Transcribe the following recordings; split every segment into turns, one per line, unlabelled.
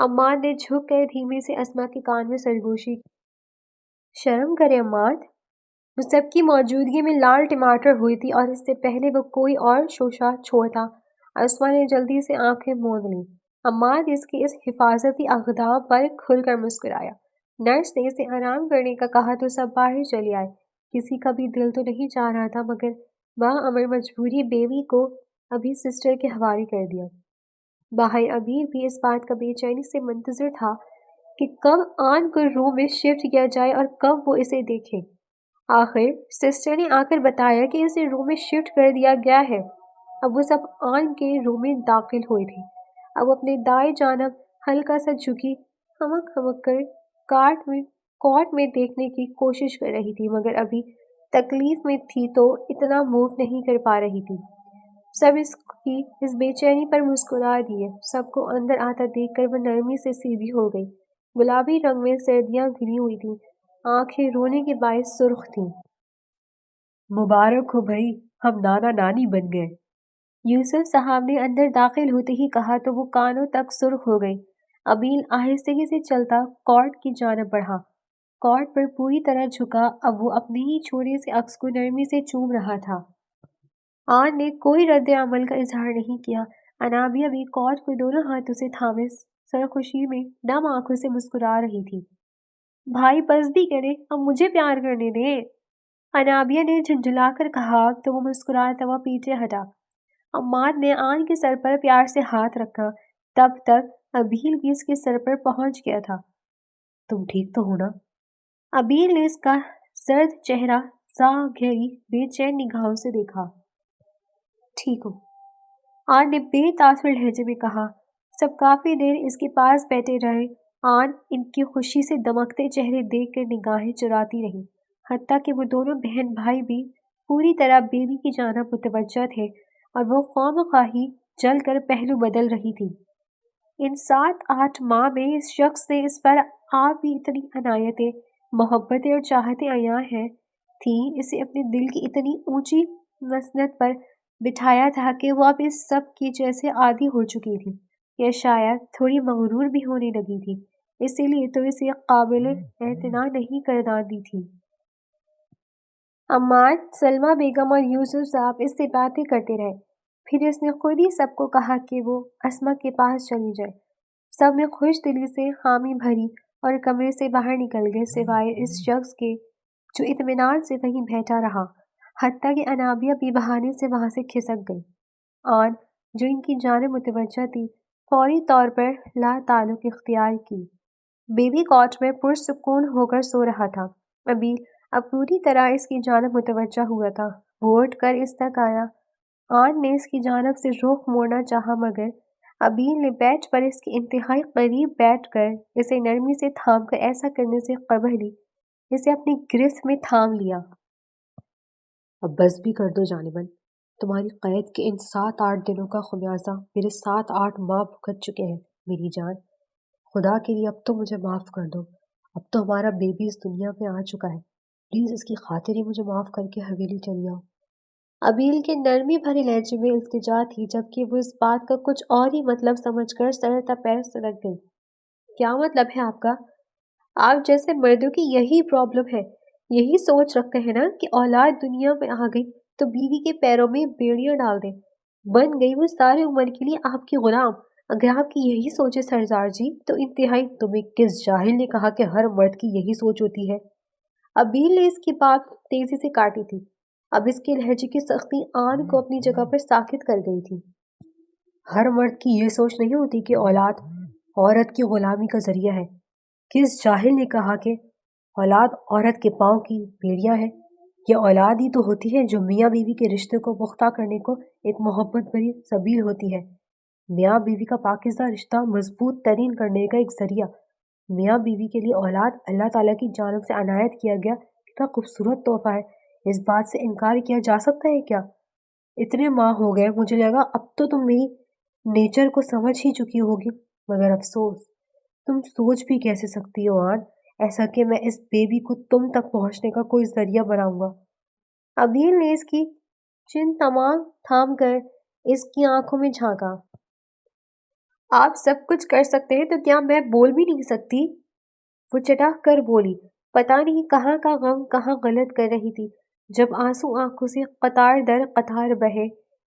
عماد نے جھک کر دھیمے سے اسما کے کان میں سرگوشی کی۔ شرم کرے عماد۔ وہ سب کی موجودگی میں لال ٹماٹر ہوئی تھی اور اس سے پہلے وہ کوئی اور شوشہ چھوڑتا۔ اسما نے جلدی سے آنکھیں موند لیں۔ عماد اس کے اس حفاظتی اقدام پر کھل کر مسکرایا۔ نرس نے اسے آرام کرنے کا کہا تو سب باہر چلے آئے۔ کسی کا بھی دل تو نہیں چاہ رہا تھا مگر باامر مجبوری بیوی کو ابھی سسٹر کے حوالے کر دیا۔ باہر ابیر بھی اس بات کا بے چینی سے منتظر تھا کہ کب آن کو روم میں شفٹ کیا جائے اور کب وہ اسے دیکھے۔ آخر سسٹر نے آ کر بتایا کہ اسے روم میں شفٹ کر دیا گیا ہے۔ اب وہ سب آن کے روم میں داخل ہوئے تھے۔ اب وہ اپنے دائیں جانب ہلکا سا جھکی ہمک ہمک کر کارٹ میں دیکھنے کی کوشش کر رہی تھی مگر ابھی تکلیف میں تھی تو اتنا موو نہیں کر پا رہی تھی۔ سب اس کی اس بے چینی پر مسکرا دیے۔ سب کو اندر آتا دیکھ کر وہ نرمی سے سیدھی ہو گئی۔ گلابی رنگ میں سردیاں گھری ہوئی تھیں، آنکھیں رونے کے باعث سرخ تھیں۔ مبارک ہو بھائی، ہم نانا نانی بن گئے، یوسف صاحب نے اندر داخل ہوتے ہی کہا تو وہ کانوں تک سرخ ہو گئی۔ ابیل آہستگی سے چلتا کارٹ کی جانب بڑھا، کارٹ پر پوری طرح جھکا۔ اب وہ اپنے ہی چھوٹے سے عکس کو نرمی سے چوم رہا تھا۔ آن نے کوئی رد عمل کا اظہار نہیں کیا۔ انابیہ بھی کارٹ کو دونوں ہاتھوں سے تھامے سرخوشی میں نم آنکھوں سے مسکرا رہی تھی۔ بھائی بس بھی کریں، اب مجھے پیار کرنے دیں، انابیہ نے جھنجھلا کر کہا تو وہ مسکراتا ہوا پیچھے ہٹا۔ عماد نے آن کے سر پر پیار سے ہاتھ رکھا۔ تب تک ابیل بھی اس کے سر پر پہنچ گیا تھا۔ تم ٹھیک تو ہو نا؟ ابیل نے اس کا زرد چہرہ گہری بے چین نگاہوں سے دیکھا۔ ٹھیک ہو، آن نے بے تاثر لہجے میں کہا۔ سب کافی دیر اس کے پاس بیٹھے رہے۔ آن ان کی خوشی سے دمکتے چہرے دیکھ کر نگاہیں چراتی رہی، حتیٰ کہ وہ دونوں بہن بھائی بھی پوری طرح بیوی کی جانب متوجہ تھے اور وہ خواہ جل کر پہلو بدل رہی تھی۔ ان 7-8 ماہ میں اس شخص نے اس پر آپ بھی اتنی عنایتیں، محبتیں اور چاہتیں عیاں تھیں، اسے اپنے دل کی اتنی اونچی مسند پر بٹھایا تھا کہ وہ اب اس سب کی جیسے عادی ہو چکی تھی، یا شاید تھوڑی مغرور بھی ہونے لگی تھی، اسی لیے تو اسے قابل اعتنا نہیں قراردادی تھی۔ عماد، سلمیٰ بیگم اور یوسف صاحب اس سے باتیں کرتے رہے۔ پھر اس نے خود ہی سب کو کہا کہ وہ اسما کے پاس چلی جائے۔ سب نے خوش دلی سے حامی بھری اور کمرے سے باہر نکل گئے سوائے اس شخص کے جو اطمینان سے وہیں بیٹھا رہا، حتیٰ کہ انابیہ بھی بہانے سے وہاں سے کھسک گئی۔ آن جو ان کی جانب متوجہ تھی فوری طور پر لا تعلق اختیار کی۔ بیبی کاٹ میں پرسکون ہو کر سو رہا تھا۔ ابھی اب پوری طرح اس کی جانب متوجہ ہوا تھا۔ وہ اٹھ کر اس تک آیا۔ آن نے اس کی جانب سے رخ موڑنا چاہا مگر ابیل نے بیڈ پر اس کے انتہائی قریب بیٹھ کر اسے نرمی سے تھام کر ایسا کرنے سے قبل ہی اسے اپنی گرفت میں تھام لیا۔ اب بس بھی کر دو جانبن، تمہاری قید کے ان 7-8 دنوں کا خمیازہ میرے 7-8 ماہ بھگت چکے ہیں میری جان۔ خدا کے لیے اب تو مجھے معاف کر دو، اب تو ہمارا بیبی اس دنیا میں آ چکا ہے، پلیز اس کی خاطر ہی مجھے معاف کر کے حویلی چلی آؤ۔ ابیل کے نرمی بھرے لہجے میں التجا تھی جبکہ وہ اس بات کا کچھ اور ہی مطلب سمجھ کر سر تا پیر سلک گئی۔ کیا مطلب ہے آپ کا؟ آپ جیسے مردوں کی یہی پرابلم ہے، یہی سوچ رکھتے ہیں نا کہ اولاد دنیا میں آ گئی تو بیوی کے پیروں میں بیڑیاں ڈال دیں، بن گئی وہ ساری عمر کے لیے آپ کی غلام۔ اگر آپ کی یہی سوچ ہے سردار جی تو انتہائی تمہیں کس جاہل نے کہا کہ ہر مرد کی یہی سوچ ہوتی ہے؟ ابیل نے اس کی بات تیزی سے کاٹی تھی۔ اب اس کے لہجے کی سختی آن کو اپنی جگہ پر ساکت کر گئی تھی۔ ہر مرد کی یہ سوچ نہیں ہوتی کہ اولاد عورت کی غلامی کا ذریعہ ہے۔ کس جاہل نے کہا کہ اولاد عورت کے پاؤں کی بیڑیاں ہے؟ یہ اولاد ہی تو ہوتی ہے جو میاں بیوی کے رشتے کو پختہ کرنے کو ایک محبت بھری سبیل ہوتی ہے، میاں بیوی کا پاکیزہ رشتہ مضبوط ترین کرنے کا ایک ذریعہ۔ میاں بیوی کے لیے اولاد اللہ تعالیٰ کی جانب سے عنایت کیا گیا کتنا خوبصورت تحفہ ہے، اس بات سے انکار کیا جا سکتا ہے کیا؟ اتنے ماہ ہو گئے، مجھے لگا اب تو تم میری نیچر کو سمجھ ہی چکی ہوگی، مگر افسوس، تم سوچ بھی کیسے سکتی ہو آن ایسا کہ میں اس بیبی کو تم تک پہنچنے کا کوئی ذریعہ بناؤں گا؟ ابیل نے اس کی چن تمام تھام کر اس کی آنکھوں میں جھانکا۔ آپ سب کچھ کر سکتے ہیں تو کیا میں بول بھی نہیں سکتی؟ وہ چٹاخ کر بولی۔ پتہ نہیں کہاں کا غم کہاں غلط کر رہی تھی جب آنسو آنکھوں سے قطار در قطار بہے۔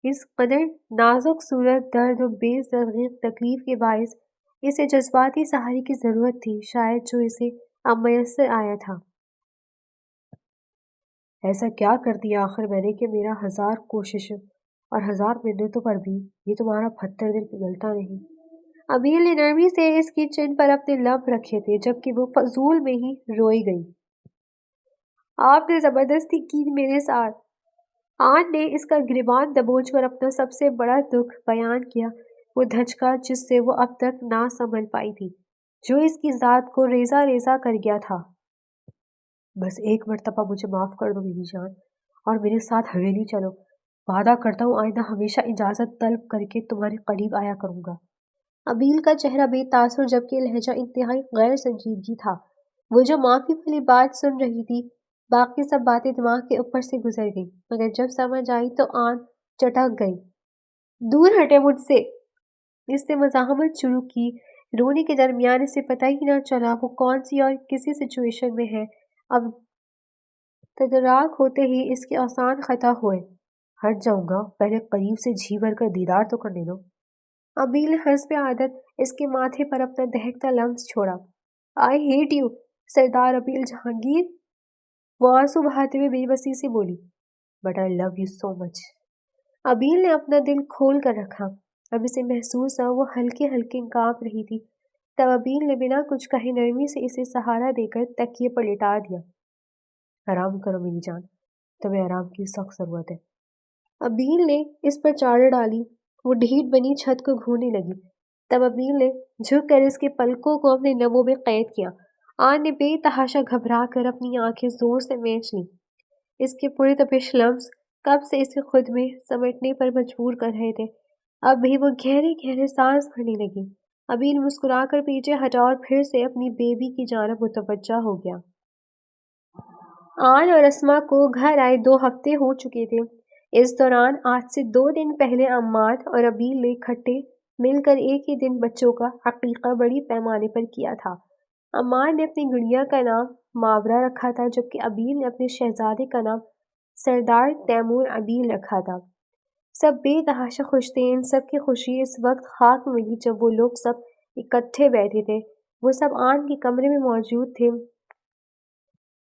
اس قدر نازک صورت درد و بے ترغیب تکلیف کے باعث اسے جذباتی سہارے کی ضرورت تھی، شاید جو اسے اب میسر آیا تھا۔ ایسا کیا کر دیا آخر میں نے کہ میرا ہزار کوششوں اور ہزار منتوں پر بھی یہ تمہارا پتھر دل پگھلتا نہیں؟ ابیل نے نرمی سے اس کی چن پر اپنے لب رکھے تھے جبکہ وہ فضول میں ہی روئی گئی۔ آپ نے زبردستی کی میرے ساتھ۔ آن نے اس کا گریبان دبوچ کر اپنا سب سے بڑا دکھ بیان کیا، وہ دھچکا جس سے وہ اب تک نہ سنبھل پائی تھی، جو اس کی ذات کو ریزہ ریزہ کر گیا تھا۔ بس ایک مرتبہ مجھے معاف کر دو میری جان، اور میرے ساتھ حویلی چلو۔ وعدہ کرتا ہوں آئندہ ہمیشہ اجازت طلب کر کے تمہارے قریب آیا کروں گا۔ ابیل کا چہرہ بے تاثر جبکہ لہجہ انتہائی غیر سنجیدگی تھا۔ وہ جو معافی والی بات سن رہی تھی، باقی سب باتیں دماغ کے اوپر سے گزر گئیں، مگر جب سمجھ آئی تو آن چٹک گئی۔ دور ہٹے مجھ سے! اس نے مزاحمت شروع کی۔ رونے کے درمیان اسے پتہ ہی نہ چلا وہ کون سی اور کسی سچویشن میں ہے۔ اب تدراک ہوتے ہی اس کے آسان خطا ہوئے۔ ہٹ جاؤں گا، پہلے قریب سے جی بھر کر دیدار تو کرنے دو۔ ابیل نے حسب عادت اس کے ماتھے پر اپنا دہکتا لمس چھوڑا۔ آئی ہیٹ یو سردار ابیل جہانگیر، وہ آنسو بہاتے ہوئے بے بسی سے بولی۔ But I love you so مچ۔ ابیل نے اپنا دل کھول کر رکھا۔ اب اسے محسوس ہوا وہ ہلکے ہلکے کانپ رہی تھی۔ تب ابیل نے بنا کچھ کہے نرمی سے اسے سہارا دے کر تکیے پر لٹا دیا۔ آرام کرو میری جان، تمہیں آرام کی سخت ضرورت ہے۔ ابیل نے اس پر چادر ڈالی۔ وہ ڈھیٹ بنی چھت کو گھورنے لگی۔ تب ابیل نے جھک کر اس کے پلکوں کو اپنے لبوں میں قید کیا۔ آن نے بے تحاشا گھبرا کر اپنی آنکھیں زور سے مینچ لیں۔ اس کے پرتپش لمس کب سے اسے خود میں سمیٹنے پر مجبور کر رہے تھے۔ اب بھی وہ گہرے گہرے سانس بھرنے لگی۔ ابیل مسکرا کر پیچھے ہٹا اور پھر سے اپنی بیبی کی جانب متوجہ ہو گیا۔ آن اور اسما کو گھر آئے 2 ہفتے ہو چکے تھے۔ اس دوران آج سے 2 دن پہلے عماد اور ابیل نے اکٹھے مل کر ایک ہی دن بچوں کا عقیقہ بڑی پیمانے پر کیا تھا۔ عماد نے اپنی گڑیا کا نام ماورا رکھا تھا جبکہ ابیل نے اپنے شہزادے کا نام سردار تیمور ابیل رکھا تھا۔ سب بے تحاشا خوش تھے۔ ان سب کی خوشی اس وقت خاک ملی جب وہ لوگ سب اکٹھے بیٹھے تھے۔ وہ سب آن کے کمرے میں موجود تھے۔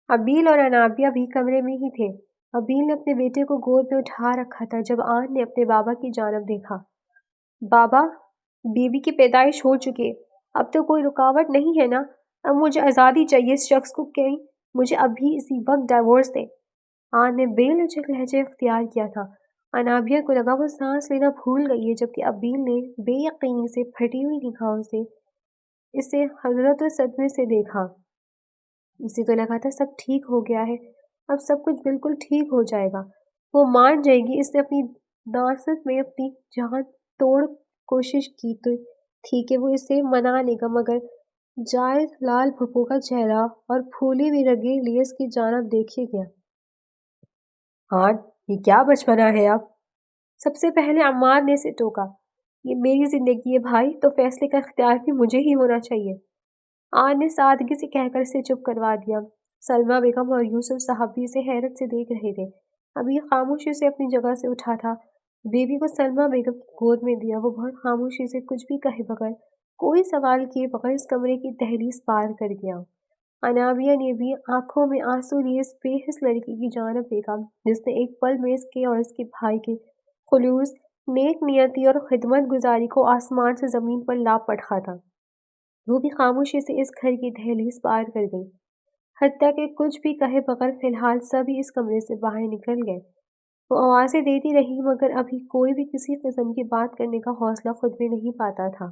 ابیل اور انابیہ بھی کمرے میں ہی تھے۔ ابیل نے اپنے بیٹے کو گود میں اٹھا رکھا تھا جب آن نے اپنے بابا کی جانب دیکھا۔ بابا، بیبی کی پیدائش ہو چکی ہے، اب تو کوئی رکاوٹ نہیں ہے نا؟ اب مجھے آزادی چاہیے اس شخص کو، کہیں مجھے ابھی اسی وقت ڈائیورس دے۔ آن نے بے لچک لہجہ اختیار کیا تھا۔ انابیہ کو لگا وہ سانس لینا بھول گئی ہے جبکہ ابیل نے بے یقینی سے پھٹی ہوئی نگاہوں سے اسے حضرت و صدمے سے دیکھا۔ اسے تو لگا تھا سب ٹھیک ہو گیا ہے، اب سب کچھ بالکل ٹھیک ہو جائے گا، وہ مان جائے گی۔ اس نے اپنی ناست میں اپنی جان توڑ کوشش کی تھی کہ وہ اسے منا لے گا، مگر جائز لال بھپو کا چہرہ اور پھولی ہوئی رگیں لیے اس کی جانب دیکھے گیا۔ ہاں، یہ کیا بچپنا ہے اب؟ سب سے پہلے عماد نے اسے ٹوکا۔ یہ میری زندگی ہے بھائی، تو فیصلے کا اختیار بھی مجھے ہی ہونا چاہیے۔ آن نے سادگی سے کہہ کر اسے چپ کروا دیا۔ سلمیٰ بیگم اور یوسف صاحب بھی اسے حیرت سے دیکھ رہے تھے۔ ابھی خاموشی سے اپنی جگہ سے اٹھا تھا، بیبی کو سلمیٰ بیگم کی گود میں دیا۔ وہ بہت خاموشی سے کچھ بھی کہے بغیر، کوئی سوال کیے بغیر اس کمرے کی دہلیز پار کر گیا۔ انابیہ نے بھی آنکھوں میں آنسو لیے اس بے حس لڑکی کی جانب دیکھا جس نے ایک پل میں اس کے اور اس کے بھائی کے خلوص، نیک نیتی اور خدمت گزاری کو آسمان سے زمین پر لا پٹخا تھا۔ وہ بھی خاموشی سے اس گھر کی دہلیز پار کر گئی، حتیٰ کہ کچھ بھی کہے بغیر فی الحال سبھی اس کمرے سے باہر نکل گئے۔ وہ آوازیں دیتی رہی مگر ابھی کوئی بھی کسی قسم کی بات کرنے کا حوصلہ خود میں نہیں پاتا تھا۔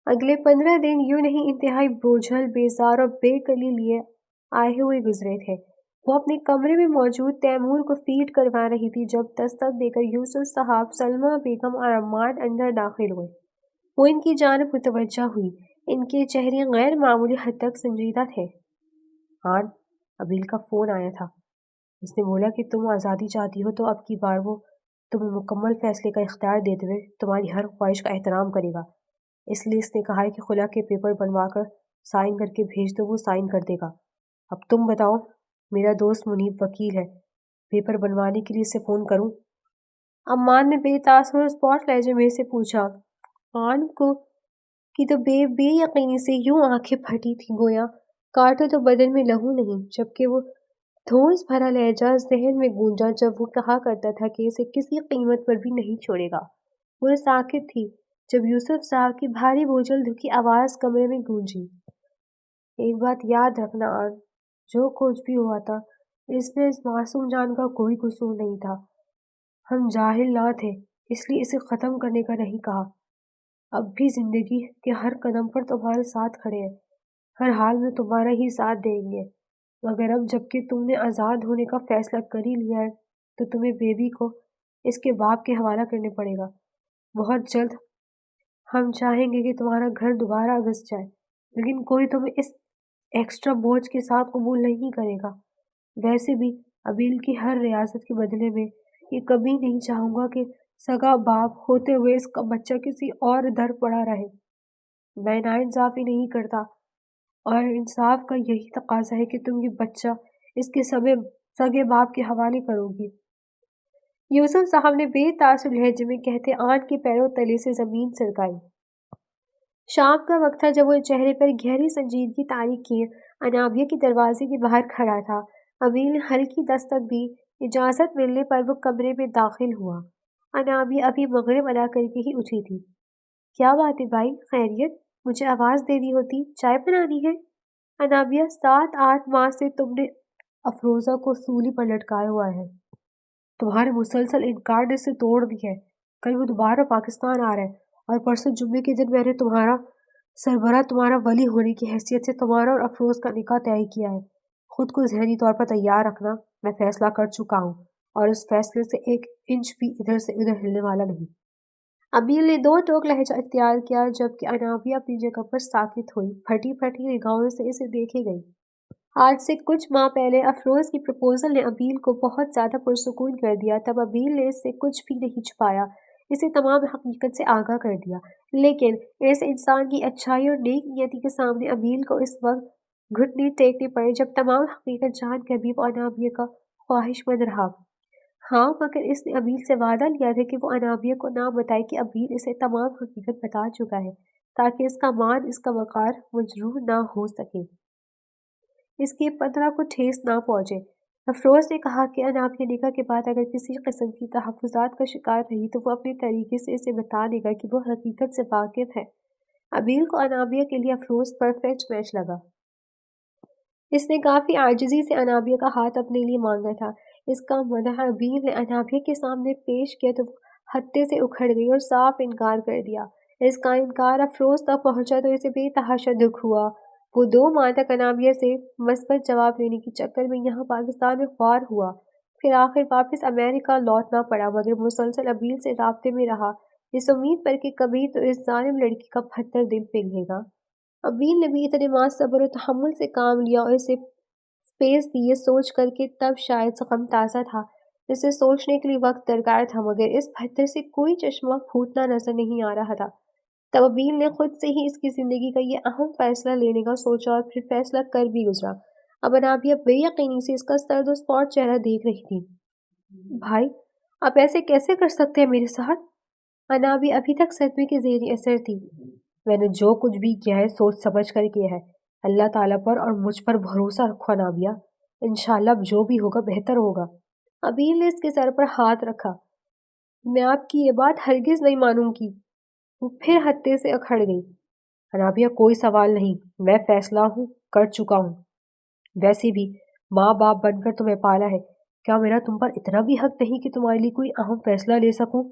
اگلے 15 دن یوں نہیں انتہائی بوجھل، بیزار اور بے کلی لیے آئے ہوئے گزرے تھے۔ وہ اپنے کمرے میں موجود تیمور کو فیڈ کروا رہی تھی جب دستک دے کر یوسف صاحب، سلمیٰ بیگم اور عماد اندر داخل ہوئے۔ وہ ان کی جانب متوجہ ہوئی۔ ان کے چہرے غیر معمولی حد تک سنجیدہ تھے۔ آن، ابیل کا فون آیا تھا۔ اس نے بولا کہ تم آزادی چاہتی ہو تو اب کی بار وہ تمہیں مکمل فیصلے کا اختیار دیتے ہوئے تمہاری ہر خواہش کا احترام کرے گا۔ اس لیے اس نے کہا ہے کہ خلا کے پیپر بنوا کر سائن کر کے بھیج دو، وہ سائن کر دے گا۔ اب تم بتاؤ، میرا دوست منیب وکیل ہے، پیپر بنوانے کے لیے اسے فون کروں؟ امان نے بے تاثر اور اسپاٹ لہجے میں سے پوچھا۔ آن کو کی تو بے یقینی سے یوں آنکھیں پھٹی تھی، گویا کاٹو تو بدن میں لہو نہیں، جبکہ وہ دھونس بھرا لہجہ ذہن میں گونجا جب وہ کہا کرتا تھا کہ اسے کسی قیمت پر بھی نہیں چھوڑے گا۔ وہ ساکت تھی جب یوسف صاحب کی بھاری بوجھل دکھی آواز کمرے میں گونجی۔ ایک بات یاد رکھنا آن، جو کچھ بھی ہوا تھا اس میں اس معصوم جان کا کوئی قصور نہیں تھا۔ ہم جاہل نہ تھے، اس لیے اسے ختم کرنے کا نہیں کہا۔ اب بھی زندگی کے ہر قدم پر تمہارے ساتھ کھڑے ہیں، ہر حال میں تمہارا ہی ساتھ دیں گے، مگر اب جب کہ تم نے آزاد ہونے کا فیصلہ کر ہی لیا ہے تو تمہیں بیبی کو اس کے باپ کے حوالہ کرنے پڑے گا۔ بہت جلد ہم چاہیں گے کہ تمہارا گھر دوبارہ بس جائے، لیکن کوئی تمہیں اس ایکسٹرا بوجھ کے ساتھ قبول نہیں کرے گا۔ ویسے بھی ابیل کی ہر ریاست کے بدلے میں یہ کبھی نہیں چاہوں گا کہ سگا باپ ہوتے ہوئے اس کا بچہ کسی اور در پڑا رہے۔ میں ناانصافی نہیں کرتا، اور انصاف کا یہی تقاضا ہے کہ تم یہ بچہ اس کے سگے باپ کے حوالے کرو گی۔ یوسف صاحب نے بے تاثر لہجے میں کہتے آن کے پیروں تلے سے زمین سرکائی۔ شام کا وقت تھا جب وہ چہرے پر گہری سنجیدگی طاری کیے انابیہ کے دروازے کے باہر کھڑا تھا۔ ابیل نے ہلکی دستک دی، اجازت ملنے پر وہ کمرے میں داخل ہوا۔ انابیہ ابھی مغرب ادا کر کے ہی اٹھی تھی۔ کیا بات ہے بھائی، خیریت؟ مجھے آواز دے دی ہوتی، چائے بنانی ہے؟ انابیہ 7-8 ماہ سے تم نے افروزہ کو سولی پر لٹکایا ہوا ہے، تمہارے مسلسل انکار نے اسے توڑ دی ہے۔ کل وہ دوبارہ پاکستان آ رہا ہے، اور پرسوں جمعے کے دن میں نے تمہارا سربراہ، تمہارا ولی ہونے کی حیثیت سے تمہارا اور افروز کا نکاح طے کیا ہے۔ خود کو ذہنی طور پر تیار رکھنا، میں فیصلہ کر چکا ہوں، اور اس فیصلے سے ایک انچ بھی ادھر سے ادھر ہلنے والا نہیں۔ ابیل نے 2 ٹوک لہجہ اختیار کیا، جبکہ انابیہ اپنی جگہ پر ساکت ہوئی، پھٹی پھٹی نگاہوں سے اسے دیکھے گئی۔ آج سے کچھ ماہ پہلے افروز کی پرپوزل نے ابیل کو بہت زیادہ پرسکون کر دیا، تب ابیل نے اس سے کچھ بھی نہیں چھپایا، اسے تمام حقیقت سے آگاہ کر دیا۔ لیکن اس انسان کی اچھائی اور نیک نیتی کے سامنے ابیل کو اس وقت گھٹنے ٹیکنے پڑے جب تمام حقیقت جان کر بھی وہ انابیہ کا خواہش مند رہا۔ ہاں، مگر اس نے ابیل سے وعدہ لیا تھا کہ وہ انابیہ کو نہ بتائے کہ ابیل اسے تمام حقیقت بتا چکا ہے، تاکہ اس کا مان، اس کا وقار مجروح نہ ہو سکے، اس کی پترا کو ٹھیس نہ پہنچے۔ افروز نے کہا کہ انابیہ نکاح کے بعد اگر کسی قسم کی تحفظات کا شکار رہی تو وہ اپنے طریقے سے اسے بتا دے گا کہ وہ حقیقت سے واقف ہے۔ ابیل کو انابیہ کے لیے افروز پرفیکٹ میچ لگا۔ اس نے کافی عاجزی سے انابیہ کا ہاتھ اپنے لیے مانگا تھا۔ اس کا مدح ابیل نے انابیہ کے سامنے پیش کیا تو وہ ہتے سے اکھڑ گئی اور صاف انکار کر دیا۔ اس کا انکار افروز تک پہنچا تو اسے بے تحاشا دکھ ہوا۔ وہ 2 ماہ تک انابیہ سے مثبت جواب لینے کے چکر میں یہاں پاکستان میں خوار ہوا، پھر آخر واپس امریکہ لوٹنا پڑا، مگر مسلسل ابیل سے رابطے میں رہا، اس امید پر کہ کبھی تو اس ظالم لڑکی کا پتھر دل پگھلے گا۔ ابیل نے بھی اتنے ماہ صبر و تحمل سے کام لیا اور اسے سپیس دی، یہ سوچ کر کہ تب شاید زخم تازہ تھا، اسے سوچنے کے لیے وقت درکار تھا، مگر اس پتھر سے کوئی چشمہ پھوٹنا نظر نہیں آ رہا تھا۔ تب ابیل نے خود سے ہی اس کی زندگی کا یہ اہم فیصلہ لینے کا سوچا اور پھر فیصلہ کر بھی گزرا۔ اب انابیہ بے یقینی سے اس کا سرد و سپاٹ چہرہ دیکھ رہی تھی۔ بھائی، آپ ایسے کیسے کر سکتے ہیں میرے ساتھ؟ انابیہ ابھی تک صدمے کے زیر اثر تھی۔ میں نے جو کچھ بھی کیا ہے سوچ سمجھ کر کیا ہے، اللہ تعالیٰ پر اور مجھ پر بھروسہ رکھو انابیہ، انشاءاللہ اب جو بھی ہوگا بہتر ہوگا۔ ابیل نے اس کے سر پر ہاتھ رکھا۔ میں آپ کی یہ بات ہرگز نہیں مانوں گی۔ وہ پھر ہتے سے اکھڑ گئی۔ انابیہ کوئی سوال نہیں، میں فیصلہ کر چکا ہوں۔ ویسے بھی ماں باپ بن کر تمہیں پالا ہے، کیا میرا تم پر اتنا بھی حق نہیں کہ تمہارے لیے کوئی اہم فیصلہ لے سکوں؟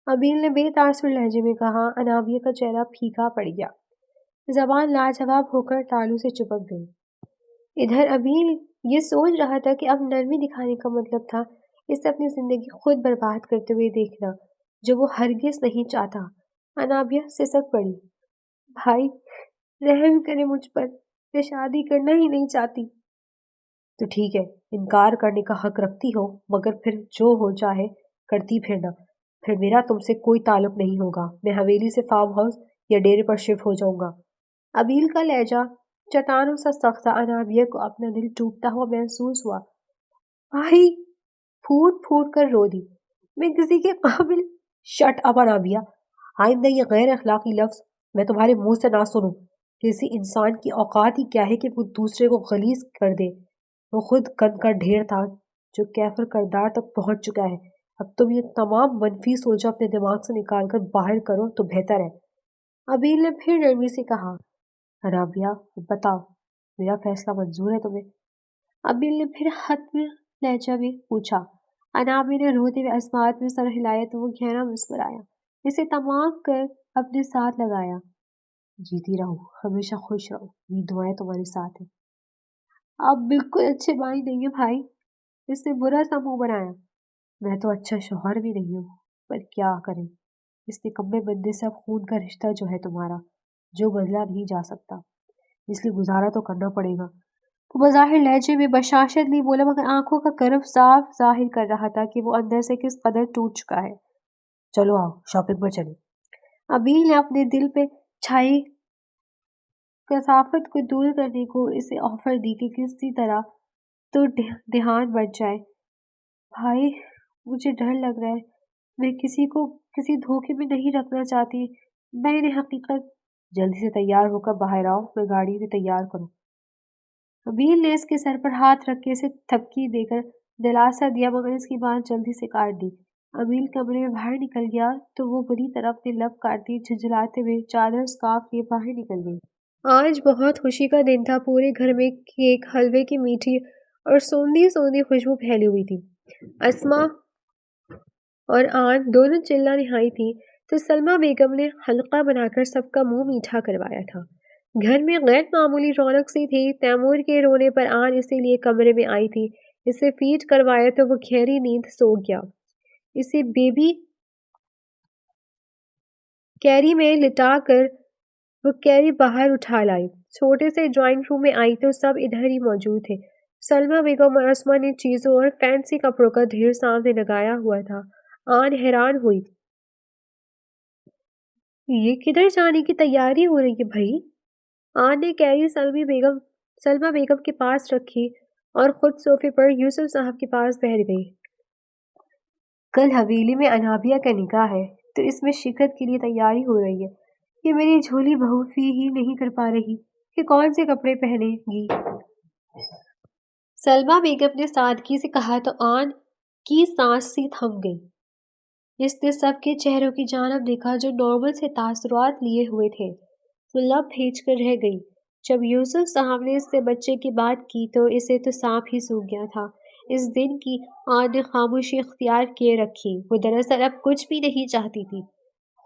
ابیل نے بے تاثر لہجے میں کہا۔ انابیہ کا چہرہ پھیکا پڑ گیا، زبان لاجواب ہو کر تالو سے چپک گئی۔ ادھر ابیل یہ سوچ رہا تھا کہ اب نرمی دکھانے کا مطلب تھا اسے اپنی زندگی خود برباد کرتے ہوئے دیکھنا، جو وہ ہرگز نہیں چاہتا۔ انابیہ سسک پڑی۔ بھائی، رحم کرے مجھ پر، میں شادی کرنا ہی نہیں چاہتی۔ تو ٹھیک ہے، انکار کرنے کا حق رکھتی ہو، مگر پھر جو ہو چاہے کرتی پھرنا، پھر میرا تم سے کوئی تعلق نہیں ہوگا۔ میں حویلی سے فارم ہاؤس یا ڈیرے پر شفٹ ہو جاؤں گا۔ ابیل کا لہجہ چٹانوں سا سخت تھا۔ انابیہ کو اپنا دل ٹوٹتا ہوا محسوس ہوا۔ بھائی پھوٹ پھوٹ کر رو دی۔ میں کسی کے قابل… شٹ اپ انابیہ، آئندہ یہ غیر اخلاقی لفظ میں تمہارے منہ سے نہ سنوں۔ کسی انسان کی اوقات ہی کیا ہے کہ وہ دوسرے کو غلیظ کر دے۔ وہ خود گند کا ڈھیر تھا جو کیفر کردار تک پہنچ چکا ہے۔ اب تم یہ تمام منفی سوچیں اپنے دماغ سے نکال کر باہر کرو تو بہتر ہے۔ ابیل نے پھر نرمی سے کہا۔ انابیہ بتاؤ، میرا فیصلہ منظور ہے تمہیں؟ ابیل نے پھر حتمی لہجہ میں پوچھا۔ انابیہ نے روتے ہوئے اسمات میں سر ہلایا تو وہ گہرا مسکرایا، اسے تمام کر اپنے ساتھ لگایا۔ جیتی رہو، ہمیشہ خوش رہو، یہ دعائیں تمہارے ساتھ ہیں۔ آپ بالکل اچھے بھائی نہیں ہیں بھائی، اس نے برا سا منہ بنایا۔ میں تو اچھا شوہر بھی نہیں ہوں، پر کیا کریں، اس نکمے بندے سے اب خون کا رشتہ جو ہے تمہارا، جو بدلا نہیں جا سکتا، اس لیے گزارا تو کرنا پڑے گا۔ وہ بظاہر لہجے میں بشاشت نہیں بولا، مگر آنکھوں کا کرب صاف ظاہر کر رہا تھا کہ وہ اندر سے کس قدر ٹوٹ چکا ہے۔ چلو آؤ شاپنگ پر چلیں۔ ابیل نے اپنے دل پہ چھائی کثافت کو دور کرنے کو اسے آفر دی کہ کسی طرح تو دھیان بچ جائے۔ بھائی مجھے ڈر لگ رہا ہے، میں کسی کو کسی دھوکے میں نہیں رکھنا چاہتی۔ میں نے حقیقت… جلدی سے تیار ہو کر باہر آؤ، میں گاڑی میں تیار کروں۔ ابیل نے اس کے سر پر ہاتھ رکھ کے اسے تھپکی دے کر دلاسا دیا، مگر اس کی بات جلدی سے کاٹ دی۔ ابیل کمرے میں باہر نکل گیا تو وہ بری طرح اپنے لب کاٹتی جھنجھلاتے ہوئے چادر سکارف لیے باہر نکل گئی۔ آج بہت خوشی کا دن تھا۔ پورے گھر میں کیک، حلوے کی میٹھی اور سوندھی سوندھی خوشبو پھیلی ہوئی تھی۔ اسما اور آن دونوں چلہ نہائی تھیں تو سلمیٰ بیگم نے حلقہ بنا کر سب کا منہ میٹھا کروایا تھا۔ گھر میں غیر معمولی رونق سی تھی۔ تیمور کے رونے پر آن اسی لیے کمرے میں آئی تھی۔ اسے فیڈ کروایا تو وہ گہری نیند سو گیا۔ اسے بیبی کیری میں لٹا کر وہ کیری باہر اٹھا لائی۔ چھوٹے سے ڈرائنگ روم میں آئی تو سب ادھر ہی موجود تھے۔ سلمیٰ بیگم اور اسما نے چیزوں اور فینسی کپڑوں کا ڈھیر سامنے لگایا ہوا تھا۔ آن حیران ہوئی۔ یہ کدھر جانے کی تیاری ہو رہی ہے بھائی؟ آن نے کیری سلمیٰ بیگم کے پاس رکھی اور خود صوفے پر یوسف صاحب کے پاس بیٹھ گئی۔ کل حویلی میں انابیہ کا نکاح ہے تو اس میں شرکت کے لیے تیاری ہو رہی ہے۔ یہ میری جھولی بہو فی ہی نہیں کر پا رہی کہ کون سے کپڑے پہنے گی۔ سلمیٰ بیگم نے سادگی سے کہا تو آن کی سانس سی تھم گئی۔ اس نے سب کے چہروں کی جانب دیکھا جو نارمل سے تاثرات لیے ہوئے تھے۔ وہ لب بھیج کر رہ گئی۔ جب یوسف صاحب نے اس سے بچے کی بات کی تو اسے تو سانپ ہی سونگھ گیا تھا۔ اس دن کی آن نے خاموشی اختیار کیے رکھی۔ وہ دراصل اب کچھ بھی نہیں چاہتی تھی۔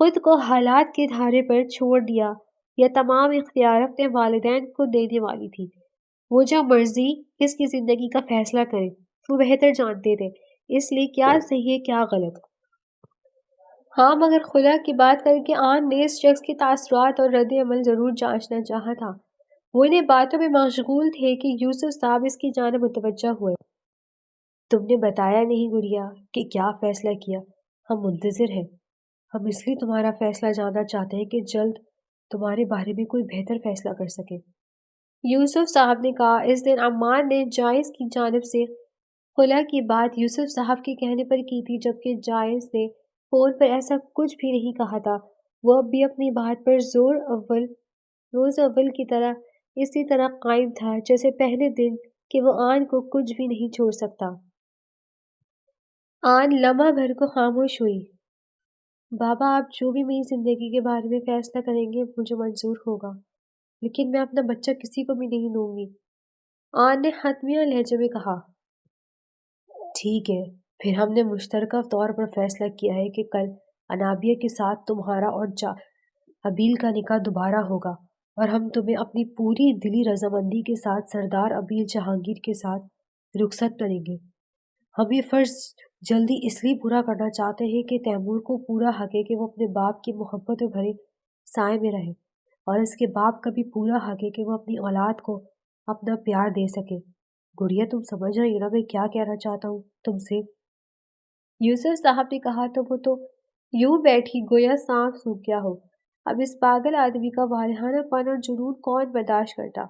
خود کو حالات کے دھارے پر چھوڑ دیا یا تمام اختیار اپنے والدین کو دینے والی تھی۔ وہ جو مرضی اس کی زندگی کا فیصلہ کریں، وہ بہتر جانتے تھے، اس لیے کیا صحیح ہے کیا غلط۔ ہاں مگر خلا کی بات کر کے آن نے اس شخص کے تاثرات اور رد عمل ضرور جانچنا چاہا تھا۔ وہ انہیں باتوں میں مشغول تھے کہ یوسف صاحب اس کی جانب متوجہ ہوئے۔ تم نے بتایا نہیں گڑیا کہ کیا فیصلہ کیا؟ ہم منتظر ہیں۔ ہم اس لیے تمہارا فیصلہ جاننا چاہتے ہیں کہ جلد تمہارے بارے میں کوئی بہتر فیصلہ کر سکے۔ یوسف صاحب نے کہا۔ اس دن عمان نے جائز کی جانب سے خلا کی بات یوسف صاحب کے کہنے پر کی تھی، جبکہ جائز نے فون پر ایسا کچھ بھی نہیں کہا تھا۔ وہ اب بھی اپنی بات پر روز اول کی طرح اسی طرح قائم تھا جیسے پہلے دن کہ وہ آن کو کچھ بھی نہیں چھوڑ سکتا۔ آن لمحہ بھر کو خاموش ہوئی۔ بابا آپ جو بھی میری زندگی کے بارے میں فیصلہ کریں گے مجھے منظور ہوگا، لیکن میں اپنا بچہ کسی کو بھی نہیں دوں گی، آن نے حتمیہ لہجے میں کہا۔ ٹھیک ہے، پھر ہم نے مشترکہ طور پر فیصلہ کیا ہے کہ کل انابیہ کے ساتھ تمہارا اور ابیل کا نکاح دوبارہ ہوگا، اور ہم تمہیں اپنی پوری دلی رضامندی کے ساتھ سردار ابیل جہانگیر کے ساتھ رخصت کریں گے۔ ہم یہ فرض جلدی اس لیے پورا کرنا چاہتے ہیں کہ تیمور کو پورا حق ہے کہ وہ اپنے باپ کی محبتوں بھرے سائے میں رہے، اور اس کے باپ کا بھی پورا حق ہے کہ وہ اپنی اولاد کو اپنا پیار دے سکے۔ گڑیا تم سمجھ رہی ہو نا میں کیا کہنا چاہتا ہوں تم سے؟ یوسف صاحب نے کہا تو وہ تو یوں بیٹھی گویا سانپ سونکھ گیا ہو۔ اب اس پاگل آدمی کا والہانہ پن اور جنون کون برداشت کرتا؟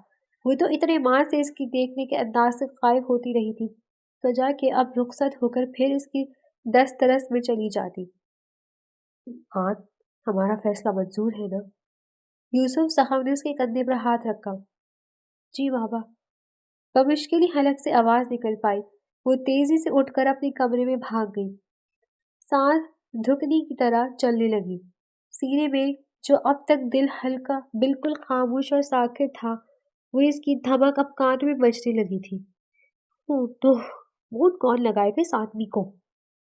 وہ تو اتنے ماں سے اس کی دیکھنے کے انداز سے غائب ہوتی رہی تھی تو جا کے اب رخصت ہو کر پھر اس کی دست ترس میں چلی جاتی۔ ہاں، ہمارا فیصلہ منظور ہے نا؟ یوسف صاحب نے اس کے کندھے پر ہاتھ رکھا۔ جی بابا۔ بمشکل ہی حلق سے آواز نکل پائی۔ وہ تیزی سے اٹھ کر اپنے کمرے میں بھاگ گئی۔ سانس دھکنی کی طرح چلنے لگی۔ سینے میں جو اب تک دل ہلکا بالکل خاموش اور ساکت تھا وہ اس کی دھمک اب کانوں میں بجنے لگی تھی۔ تو ووٹ کون لگائے گا اس آدمی کو؟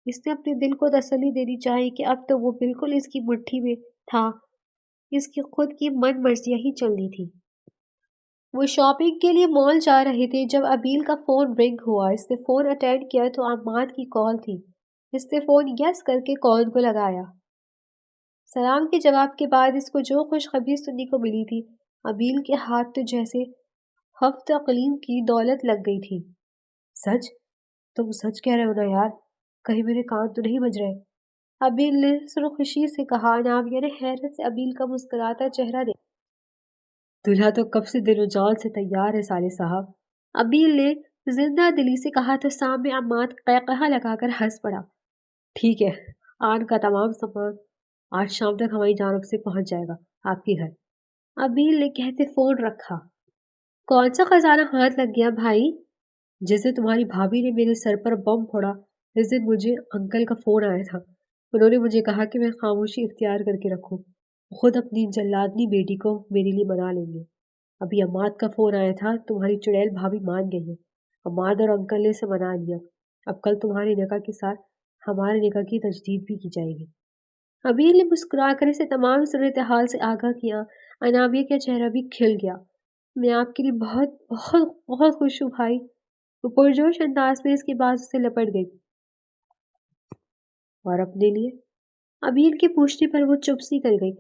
اس نے اپنے دل کو تسلی دینی چاہیے کہ اب تو وہ بالکل اس کی مٹھی میں تھا۔ اس کی خود کی من مرضیاں ہی چلنی تھی۔ وہ شاپنگ کے لیے مال جا رہے تھے جب ابیل کا فون رنگ ہوا۔ اس نے فون اٹینڈ کیا تو عماد کی کال تھی۔ اس نے فون یس کر کے کال کو لگایا۔ سلام کے جواب کے بعد اس کو جو خوشخبری سننے کو ملی تھی، ابیل کے ہاتھ تو جیسے ہفت اقلیم کی دولت لگ گئی تھی۔ سچ؟ تم سچ کہہ رہے ہو نا یار؟ کہیں میرے کان تو نہیں بج رہے؟ ابیل نے سرخوشی سے کہا۔ ناویہ نے حیرت سے ابیل کا مسکراتا چہرہ دیکھا۔ دلہا تو کب سے دل و جان سے تیار ہے سالے صاحب، ابیل نے زندہ دلی سے کہا تو سامنے عماد قہقہہ لگا کر ہنس پڑا۔ ٹھیک ہے، آن کا تمام سامان آج شام تک ہماری جانب سے پہنچ جائے گا آپ کے گھر، ابیل نے کہتے فون رکھا۔ کون سا خزانہ ہاتھ لگ گیا بھائی؟ جس دن تمہاری بھابھی نے میرے سر پر بم پھوڑا اس دن مجھے انکل کا فون آیا تھا۔ انہوں نے مجھے کہا کہ میں خاموشی اختیار کر کے رکھوں، خود اپنی جلادنی بیٹی کو میرے لیے منا لیں گے۔ ابھی عماد کا فون آیا تھا، تمہاری چڑیل بھابھی مان گئی ہے، عماد اور انکل نے اسے منا لیا۔ اب کل تمہارے نکاح کے ساتھ ہمارے نکاح کی تجدید بھی کی جائے گی۔ ابیل نے مسکرا کر اسے تمام صورتحال سے آگاہ کیا۔ انابیہ کا چہرہ بھی کھل گیا۔ میں آپ کے لیے بہت بہت بہت خوش ہوں بھائی۔ وہ پرجوش انداز میں اس کے بازو سے لپٹ گئی۔ اور اپنے لیے؟ ابیل کے پوچھنے پر وہ چپ سی کر گئی۔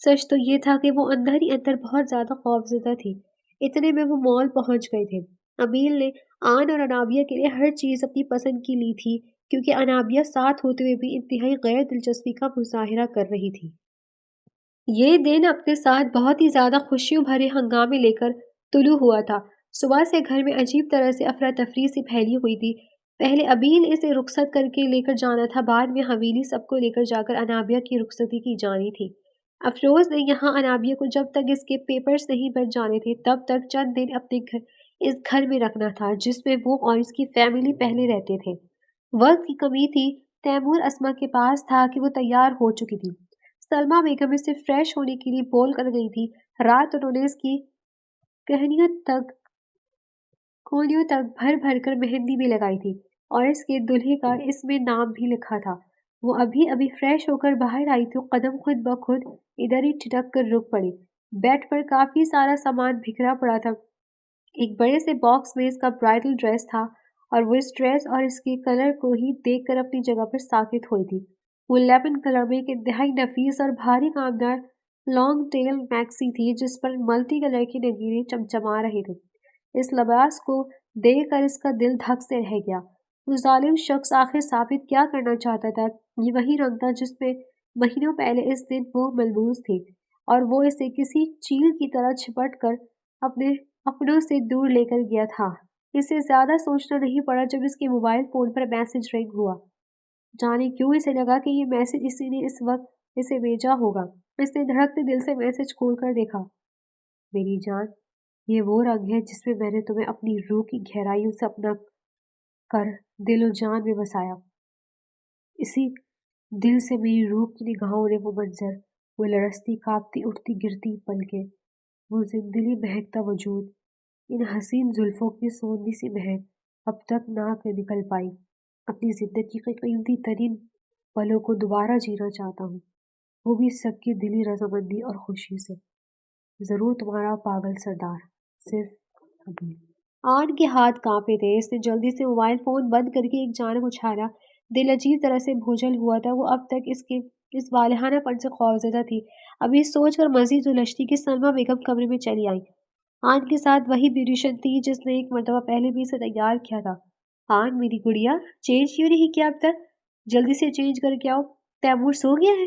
سچ تو یہ تھا کہ وہ اندر ہی اندر بہت زیادہ خوفزدہ تھی۔ اتنے میں وہ مال پہنچ گئے تھے۔ ابیل نے آن اور انابیہ کے لیے ہر چیز اپنی پسند کی لی تھی کیونکہ انابیہ ساتھ ہوتے ہوئے بھی انتہائی غیر دلچسپی کا مظاہرہ کر رہی تھی۔ یہ دن اپنے ساتھ بہت ہی زیادہ خوشیوں بھرے ہنگامے لے کر طلوع ہوا تھا۔ صبح سے گھر میں عجیب طرح سے افراتفری سی پھیلی ہوئی تھی۔ پہلے ابیل اسے رخصت کر کے لے کر جانا تھا، بعد میں حویلی سب کو لے کر جا کر انابیہ کی رخصتی کی جانی تھی۔ افروز نے یہاں انابیہ کو جب تک اس کے پیپرز نہیں بن جانے تھے تب تک چند دن اپنے اس گھر میں رکھنا تھا جس میں وہ اور اس کی فیملی پہلے رہتے تھے۔ وقت کی کمی تھی۔ تیمور اسما کے پاس تھا کہ وہ تیار ہو چکی تھی۔ سلمہ بیگم اس سے فریش ہونے کے لیے بول کر گئی تھی۔ رات انہوں نے اس کی کونیوں تک بھر بھر کر مہندی بھی لگائی تھی اور اس کے دلہے کا اس میں نام بھی لکھا تھا۔ وہ ابھی فریش ہو کر باہر آئی تو قدم خود بخود ادھر ہی ٹھٹک کر رک پڑی۔ بیڈ پر کافی سارا سامان بکھرا پڑا تھا۔ ایک بڑے سے باکس میں اس کا برائڈل ڈریس تھا اور وہ اس ڈریس اور اس کے کلر کو ہی دیکھ کر اپنی جگہ پر ساکت ہوئی تھی۔ وہ لیمن کلر میں ایک انتہائی نفیس اور بھاری کامدار لانگ ٹیل میکسی تھی جس پر ملٹی کلر کے نگینے چمچما رہے تھے۔ اس لباس کو دیکھ کر اس کا دل دھک سے رہ گیا۔ وہ ظالم شخص آخر ثابت کیا کرنا چاہتا تھا؟ یہ وہی رنگ تھا جس میں مہینوں پہلے اس دن وہ ملبوس تھی اور وہ اسے کسی چیل کی طرح چھپٹ کر اپنے اپنوں سے دور لے کر گیا تھا۔ اسے زیادہ سوچنا نہیں پڑا جب اس کے موبائل فون پر میسج رنگ ہوا۔ جانے کیوں اسے لگا کہ یہ میسج اسی نے اس وقت اسے بھیجا ہوگا۔ اس نے دھڑکتے دل سے میسج کھول کر دیکھا۔ میری جان، یہ وہ رنگ ہے جس میں میں نے تمہیں اپنی روح کی گہرائیوں سے اپنا کر دل و جان میں بسایا۔ اسی دل سے میری روح کی نگاہوں نے وہ منظر، وہ لرزتی کانپتی اٹھتی گرتی پلکیں، وہ زندگی مہکتا وجود، ان حسین زلفوں کی سوندھی سی مہک اب تک نہ نکل پائی۔ اپنی زندگی کی قیمتی ترین پلوں کو دوبارہ جینا چاہتا ہوں، وہ بھی سب کی دلی رضامندی اور خوشی سے۔ ضرور تمہارا پاگل سردار، صرف ابھی۔ آن کے ہاتھ کانپے تھے۔ اس نے جلدی سے موبائل فون بند کر کے ایک جانب اچھالا۔ دل عجیب طرح سے بھوجل ہوا تھا۔ وہ اب تک اس والہانہ پن سے خوفزدہ تھی۔ ابھی سوچ کر مزید الجھتی کہ سلمہ بیگم کمرے میں چلی آئیں۔ آن کے ساتھ وہی بیوٹیشن تھی جس نے ایک مرتبہ پہلے بھی اسے تیار کیا تھا۔ آن میری گڑیا، چینج کیوں نہیں کیا اب تک؟ جلدی سے چینج کر کے آؤ۔ تیمور سو گیا ہے؟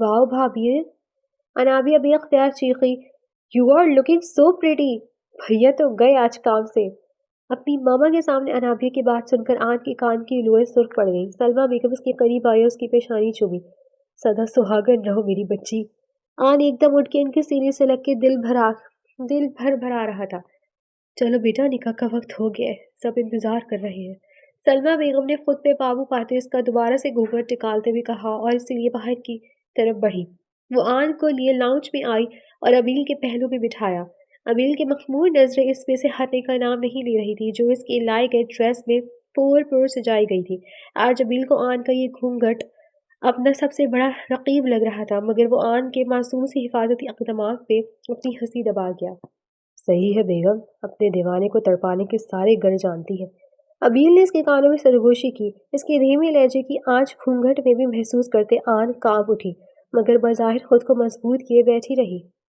واو بھابھی، انابیہ بے اختیار چیخی، you are looking so pretty. بھیا تو گئے آج کام سے۔ اپنی ماما کے سامنے انابیہ کی بات سن کر آن کے کان کی لوئیں سرخ پڑ گئی۔ سلمیٰ بیگم اس کے قریب آئی اور اس کی پیشانی چومی۔ سدا سہاگن رہو میری بچی۔ آن ایک دم اٹھ کے ان کے سینے سے لگ کے دل بھر بھرا رہا تھا۔ چلو بیٹا، نکاح کا وقت ہو گیا ہے، سب انتظار کر رہے ہیں۔ سلمیٰ بیگم نے خود پہ قابو پاتے اس کا دوبارہ سے گھونگھٹ نکالتے ہوئے کہا اور اس لیے باہر کی طرف بڑھی۔ وہ آن کو لیے لاؤنج میں آئی اور ابیل کے پہلو پہ بٹھایا۔ ابیل کی مخمور نظریں اس پہ سے ہٹنے کا نام نہیں لے رہی تھی جو اس کے لائے گئے ڈریس میں پور سجائی گئی تھی۔ آج ابیل کو آن کا یہ گھونگھٹ اپنا سب سے بڑا رقیب لگ رہا تھا، مگر وہ آن کے معصوم سی حفاظتی اقدامات پہ اپنی ہنسی دبا گیا۔ صحیح ہے بیگم، اپنے دیوانے کو تڑپانے کے سارے گر جانتی ہے۔ ابیل نے اس کے کانوں میں سرگوشی کی۔ اس کے دھیمے لہجے کی آنچ گھونگھٹ میں بھی محسوس کرتے آن کانپ اٹھی، مگر بظاہر خود کو مضبوط کیے بیٹھی رہی۔